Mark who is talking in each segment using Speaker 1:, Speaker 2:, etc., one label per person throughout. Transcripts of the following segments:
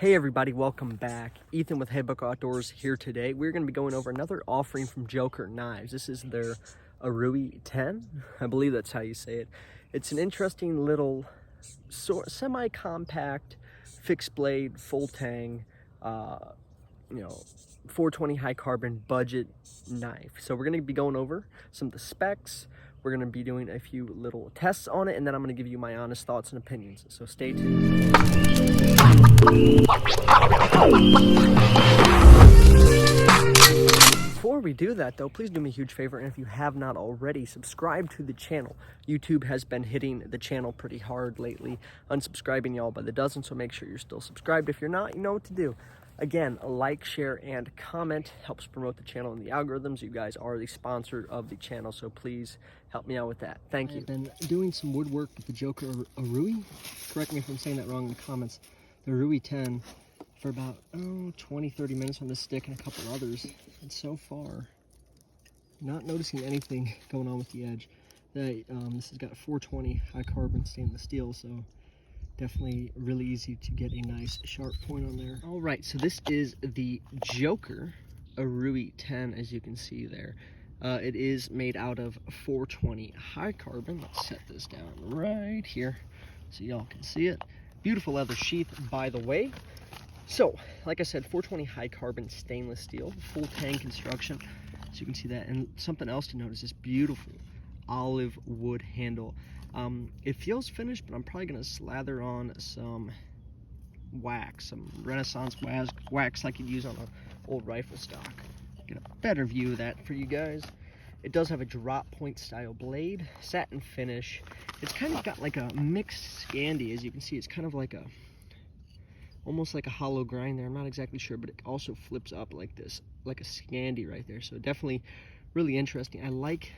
Speaker 1: Hey everybody, welcome back. Ethan with Joker Outdoors here today. We're going to be going over another offering from Joker Knives. This is their Arrui 10. I believe that's how you say it. It's an interesting little semi-compact fixed blade full tang 420 high carbon budget knife. So we're going to be going over some of the specs. We're going to be doing a few little tests on it, and then I'm going to give you my honest thoughts and opinions. So stay tuned. Before we do that though, please do me a huge favor, and if you have not already, subscribe to the channel. YouTube has been hitting the channel pretty hard lately, unsubscribing y'all by the dozen, so make sure you're still subscribed. If you're not, you know what to do. Again, a like, share, and comment helps promote the channel and the algorithms. You guys are the sponsor of the channel, so please help me out with that. Thank you. I've been doing some woodwork with the Joker Arrui. Correct me if I'm saying that wrong in the comments. The Arrui 10 for about 20-30 minutes on this stick and a couple others, and so far not noticing anything going on with the edge. This has got 420 high carbon stainless steel, so definitely really easy to get a nice sharp point on there. All right, so this is the Joker Arrui 10, as you can see there. It is made out of 420 high carbon. Let's set this down right here so y'all can see it. Beautiful leather sheath, by the way. So, like I said, 420 high carbon stainless steel, full tang construction, so you can see that. And something else to notice is beautiful olive wood handle. It feels finished, but I'm probably gonna slather on some wax, some Renaissance wax like you'd use on an old rifle stock. Get a better view of that for you guys. It does have a drop point style blade, satin finish. It's kind of got like a mixed Scandi, as you can see. It's kind of like almost like a hollow grind there. I'm not exactly sure, but it also flips up like this, like a Scandi right there. So definitely really interesting. I like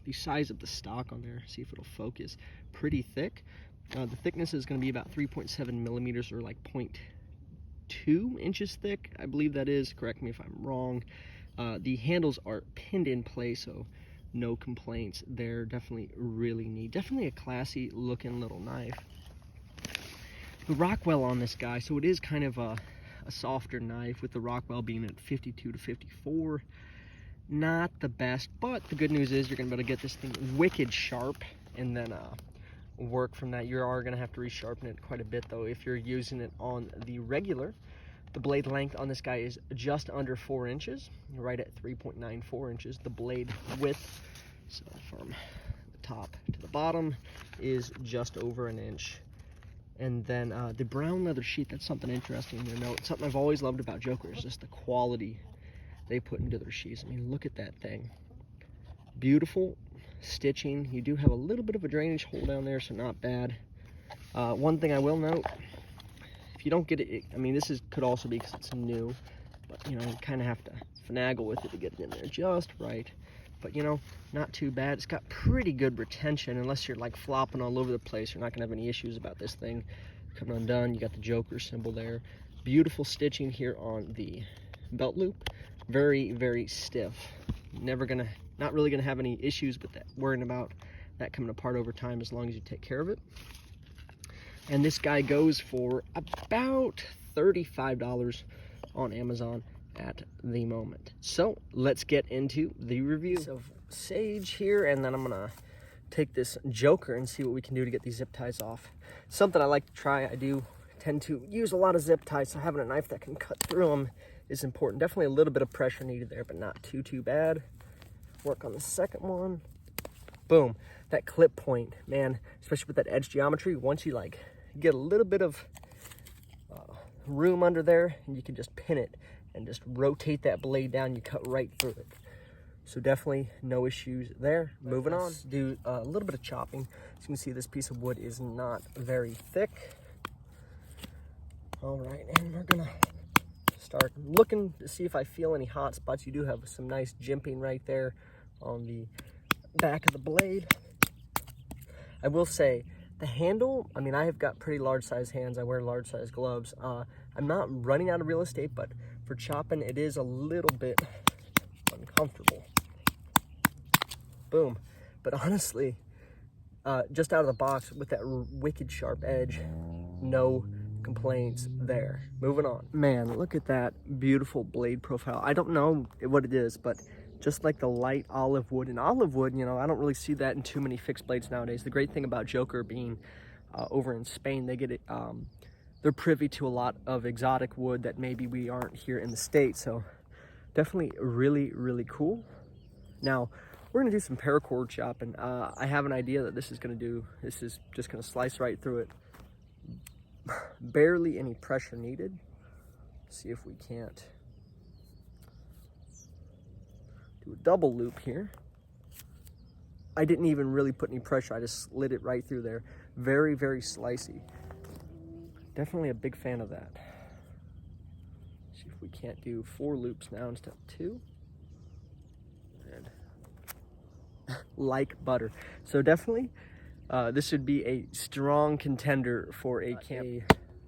Speaker 1: the size of the stock on there. See if it'll focus. Pretty thick. The thickness is going to be about 3.7 millimeters, or like 0.2 inches thick, I believe that is. Correct me if I'm wrong. The handles are pinned in place, so no complaints. They're definitely really neat. Definitely a classy looking little knife. The Rockwell on this guy, so it is kind of a softer knife, with the Rockwell being at 52 to 54. Not the best, but the good news is you're going to be able to get this thing wicked sharp, and then work from that. You are going to have to resharpen it quite a bit though if you're using it on the regular. The blade length on this guy is just under 4 inches, right at 3.94 inches. The blade width, so from the top to the bottom, is just over an inch. And then the brown leather sheath, that's something interesting to note. Something I've always loved about Joker is just the quality they put into their sheaths. I mean, look at that thing. Beautiful stitching. You do have a little bit of a drainage hole down there, so not bad. One thing I will note, if you don't get it, I mean, this could also be because it's new, but you know, you kind of have to finagle with it to get it in there just right. But you know, not too bad. It's got pretty good retention. Unless you're like flopping all over the place, you're not gonna have any issues about this thing coming undone. You got the Joker symbol there. Beautiful stitching here on the belt loop. Very, very stiff. Not really gonna have any issues with that, worrying about that coming apart over time, as long as you take care of it. And this guy goes for about $35 on Amazon at the moment. So let's get into the review. So sage here, and then I'm gonna take this Joker and see what we can do to get these zip ties off. Something I like to try. I do tend to use a lot of zip ties, so having a knife that can cut through them is important. Definitely a little bit of pressure needed there, but not too bad. Work on the second one. Boom. That clip point, man, especially with that edge geometry, once you like get a little bit of room under there, and you can just pin it and just rotate that blade down, you cut right through it. So definitely no issues there. Moving on, do a little bit of chopping. As you can see, this piece of wood is not very thick. All right, and we're gonna start looking to see if I feel any hot spots. You do have some nice jimping right there on the back of the blade. I will say, the handle, I mean, I have got pretty large size hands. I wear large size gloves. I'm not running out of real estate, but for chopping, it is a little bit uncomfortable. Boom. But honestly, just out of the box with that wicked sharp edge, no complaints there. Moving on. Man, look at that beautiful blade profile. I don't know what it is, but just like the light olive wood. And olive wood, you know, I don't really see that in too many fixed blades nowadays. The great thing about Joker being over in Spain, they get it, they're privy to a lot of exotic wood that maybe we aren't here in the States. So definitely really, really cool. Now, we're gonna do some paracord chopping. I have an idea that this is just gonna slice right through it. Barely any pressure needed. See if we can't do a double loop here. I didn't even really put any pressure. I just slid it right through there. Very, very slicey. Definitely a big fan of that. See if we can't do 4 loops now instead of 2. And like butter. So definitely, this should be a strong contender for a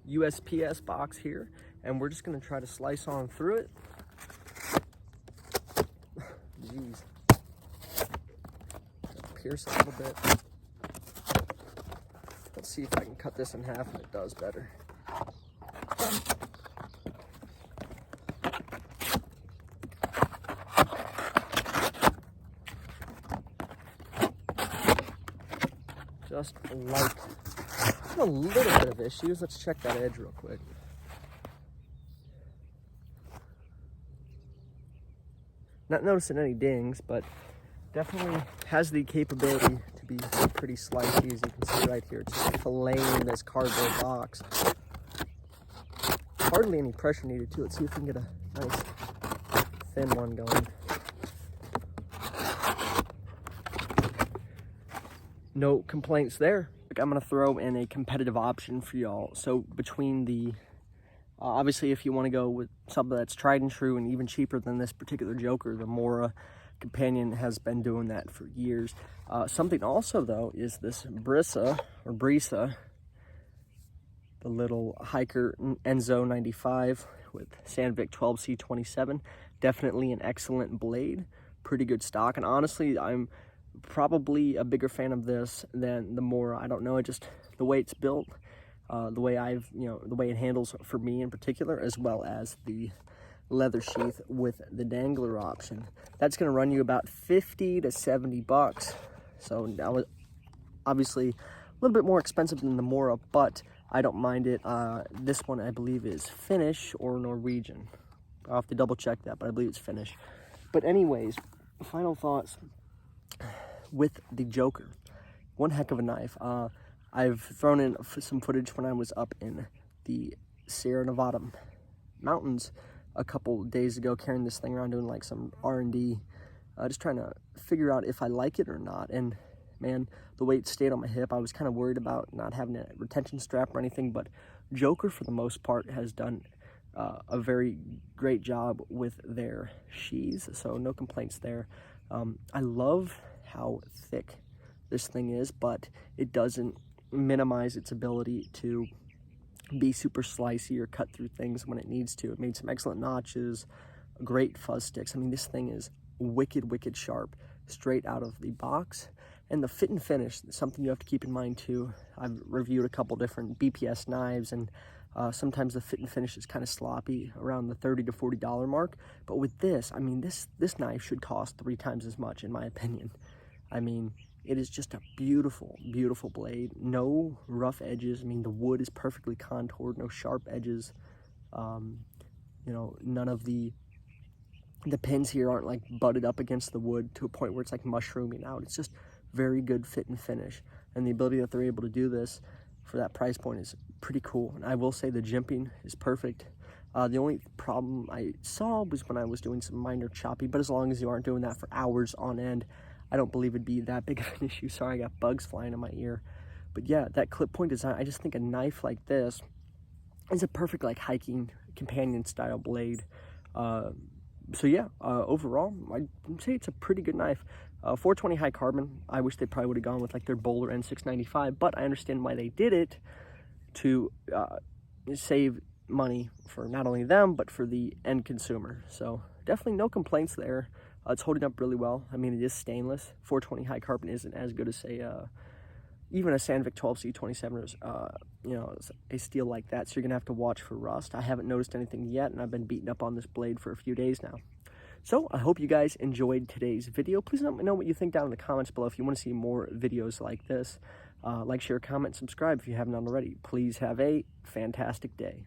Speaker 1: USPS box here. And we're just gonna try to slice on through it. Jeez. Pierce a little bit. Let's see if I can cut this in half, and it does better. Just like a little bit of issues. Let's check that edge real quick. Not noticing any dings, but definitely has the capability to be pretty slicey, as you can see right here. It's just filleting this cardboard box. Hardly any pressure needed too. Let's see if we can get a nice thin one going. No complaints there. I'm gonna throw in a competitive option for y'all. So between the obviously, if you want to go with something that's tried and true and even cheaper than this particular Joker, the Mora Companion has been doing that for years. Something also, though, is this Brisa, the little hiker Enzo 95 with Sandvik 12C27. Definitely an excellent blade, pretty good stock. And honestly, I'm probably a bigger fan of this than the Mora. I don't know, just the way it's built. The way the way it handles for me in particular, as well as the leather sheath with the dangler option. That's going to run you about 50 to 70 bucks. So now, obviously, a little bit more expensive than the Mora, but I don't mind it. This one, I believe, is Finnish or Norwegian. I'll have to double check that, but I believe it's Finnish. But anyways, final thoughts with the Joker. One heck of a knife. I've thrown in some footage when I was up in the Sierra Nevada mountains a couple days ago, carrying this thing around, doing like some R&D, just trying to figure out if I like it or not. And man, the way it stayed on my hip, I was kind of worried about not having a retention strap or anything, but Joker, for the most part, has done a very great job with their sheaths, so no complaints there. I love how thick this thing is, but it doesn't minimize its ability to be super slicey or cut through things when it needs to. It made some excellent notches, great fuzz sticks. I mean, this thing is wicked sharp straight out of the box. And the fit and finish, something you have to keep in mind too. I've reviewed a couple different BPS knives, and sometimes the fit and finish is kind of sloppy around the $30 to $40 mark. But with this, I mean, this knife should cost 3 times as much, in my opinion. I mean, it is just a beautiful blade. No rough edges. I mean, the wood is perfectly contoured, no sharp edges. You know, none of the pins here aren't like butted up against the wood to a point where it's like mushrooming out. It's just very good fit and finish. And the ability that they're able to do this for that price point is pretty cool. And I will say the jimping is perfect. The only problem I saw was when I was doing some minor chopping, but as long as you aren't doing that for hours on end, I don't believe it'd be that big of an issue. Sorry, I got bugs flying in my ear. But yeah, that clip point design, I just think a knife like this is a perfect like hiking companion style blade. So yeah, overall, I'd say it's a pretty good knife. 420 high carbon, I wish they probably would have gone with like their Bowler N695, but I understand why they did it, to save money for not only them, but for the end consumer. So definitely no complaints there. It's holding up really well. I mean, it is stainless. 420 high carbon isn't as good as, say, even a Sandvik 12C27 is, you know, a steel like that, so you're going to have to watch for rust. I haven't noticed anything yet, and I've been beating up on this blade for a few days now. So I hope you guys enjoyed today's video. Please let me know what you think down in the comments below. If you want to see more videos like this, like, share, comment, subscribe if you haven't already. Please have a fantastic day.